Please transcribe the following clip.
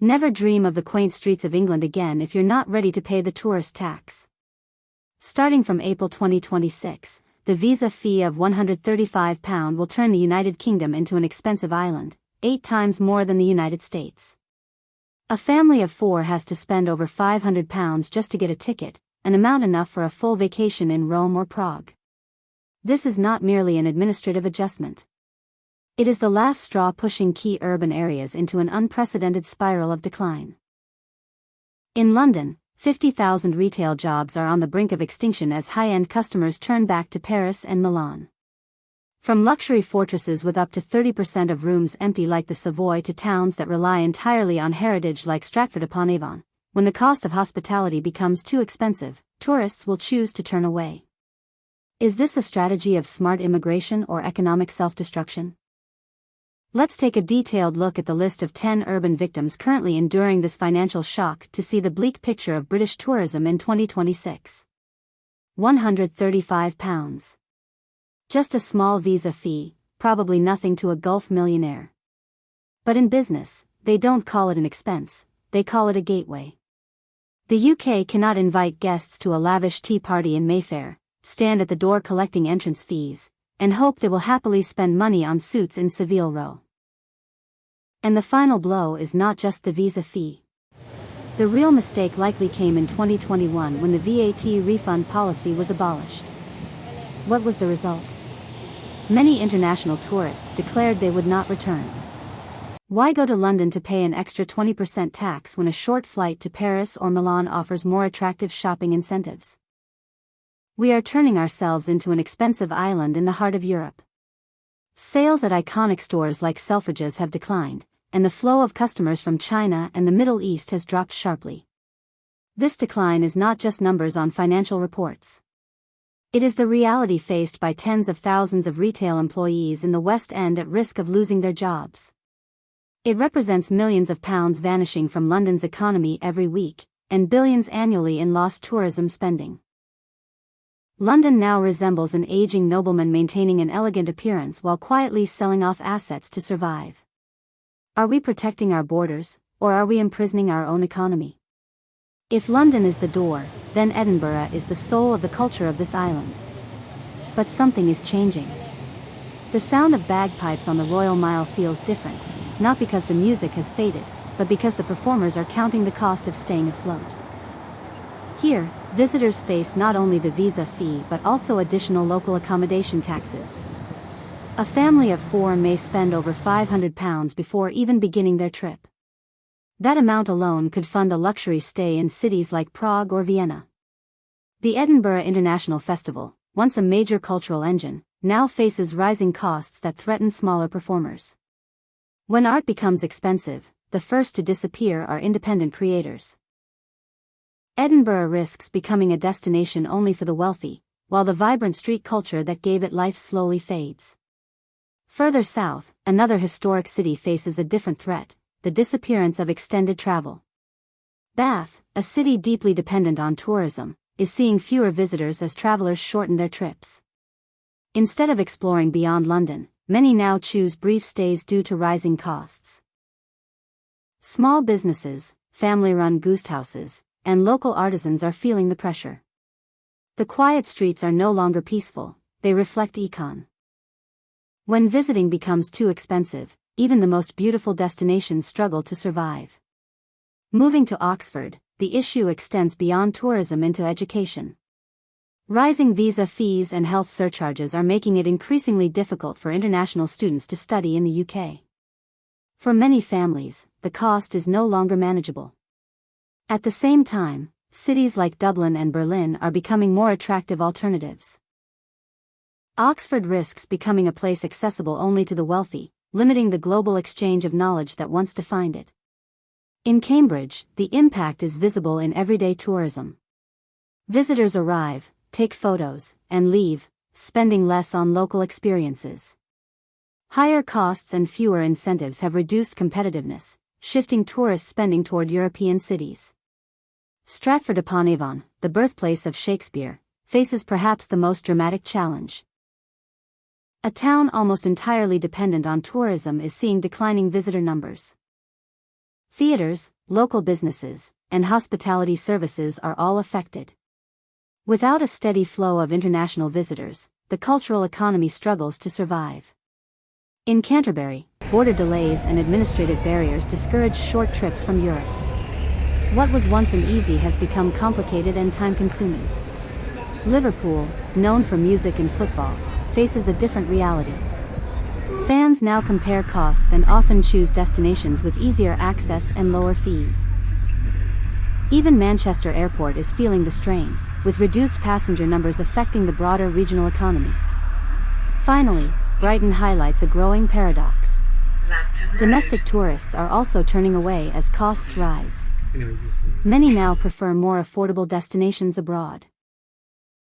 Never dream of the quaint streets of England again if you're not ready to pay the tourist tax. Starting from April 2026, the visa fee of £135 will turn the United Kingdom into an expensive island, 8 times more than the United States. A family of 4 has to spend over £500 just to get a ticket, an amount enough for a full vacation in Rome or Prague. This is not merely an administrative adjustment. It is the last straw pushing key urban areas into an unprecedented spiral of decline. In London, 50,000 retail jobs are on the brink of extinction as high-end customers turn back to Paris and Milan. From luxury fortresses with up to 30% of rooms empty like the Savoy to towns that rely entirely on heritage like Stratford-upon-Avon, when the cost of hospitality becomes too expensive, tourists will choose to turn away. Is this a strategy of smart immigration or economic self-destruction? Let's take a detailed look at the list of 10 urban victims currently enduring this financial shock to see the bleak picture of British tourism in 2026. £135. Just a small visa fee, probably nothing to a Gulf millionaire. But in business, they don't call it an expense, they call it a gateway. The UK cannot invite guests to a lavish tea party in Mayfair, stand at the door collecting entrance fees, and hope they will happily spend money on suits in Savile Row. And the final blow is not just the visa fee. The real mistake likely came in 2021 when the VAT refund policy was abolished. What was the result? Many international tourists declared they would not return. Why go to London to pay an extra 20% tax when a short flight to Paris or Milan offers more attractive shopping incentives? We are turning ourselves into an expensive island in the heart of Europe. Sales at iconic stores like Selfridges have declined, and the flow of customers from China and the Middle East has dropped sharply. This decline is not just numbers on financial reports. It is the reality faced by tens of thousands of retail employees in the West End at risk of losing their jobs. It represents millions of pounds vanishing from London's economy every week, and billions annually in lost tourism spending. London now resembles an aging nobleman maintaining an elegant appearance while quietly selling off assets to survive. Are we protecting our borders, or are we imprisoning our own economy? If London is the door, then Edinburgh is the soul of the culture of this island. But something is changing. The sound of bagpipes on the Royal Mile feels different, not because the music has faded, but because the performers are counting the cost of staying afloat. Here, visitors face not only the visa fee but also additional local accommodation taxes. A family of 4 may spend over £500 before even beginning their trip. That amount alone could fund a luxury stay in cities like Prague or Vienna. The Edinburgh International Festival, once a major cultural engine, now faces rising costs that threaten smaller performers. When art becomes expensive, the first to disappear are independent creators. Edinburgh risks becoming a destination only for the wealthy, while the vibrant street culture that gave it life slowly fades. Further south, another historic city faces a different threat: the disappearance of extended travel. Bath, a city deeply dependent on tourism, is seeing fewer visitors as travelers shorten their trips. Instead of exploring beyond London, many now choose brief stays due to rising costs. Small businesses, family-run guesthouses, and local artisans are feeling the pressure. The quiet streets are no longer peaceful, they reflect econ. When visiting becomes too expensive, even the most beautiful destinations struggle to survive. Moving to Oxford, the issue extends beyond tourism into education. Rising visa fees and health surcharges are making it increasingly difficult for international students to study in the UK. For many families, the cost is no longer manageable. At the same time, cities like Dublin and Berlin are becoming more attractive alternatives. Oxford risks becoming a place accessible only to the wealthy, limiting the global exchange of knowledge that once defined it. In Cambridge, the impact is visible in everyday tourism. Visitors arrive, take photos, and leave, spending less on local experiences. Higher costs and fewer incentives have reduced competitiveness, shifting tourist spending toward European cities. Stratford-upon-Avon, the birthplace of Shakespeare, faces perhaps the most dramatic challenge. A town almost entirely dependent on tourism is seeing declining visitor numbers. Theaters, local businesses, and hospitality services are all affected. Without a steady flow of international visitors, the cultural economy struggles to survive. In Canterbury, border delays and administrative barriers discourage short trips from Europe. What was once an easy has become complicated and time-consuming. Liverpool, known for music and football, faces a different reality. Fans now compare costs and often choose destinations with easier access and lower fees. Even Manchester Airport is feeling the strain, with reduced passenger numbers affecting the broader regional economy. Finally, Brighton highlights a growing paradox. Domestic tourists are also turning away as costs rise. Many now prefer more affordable destinations abroad.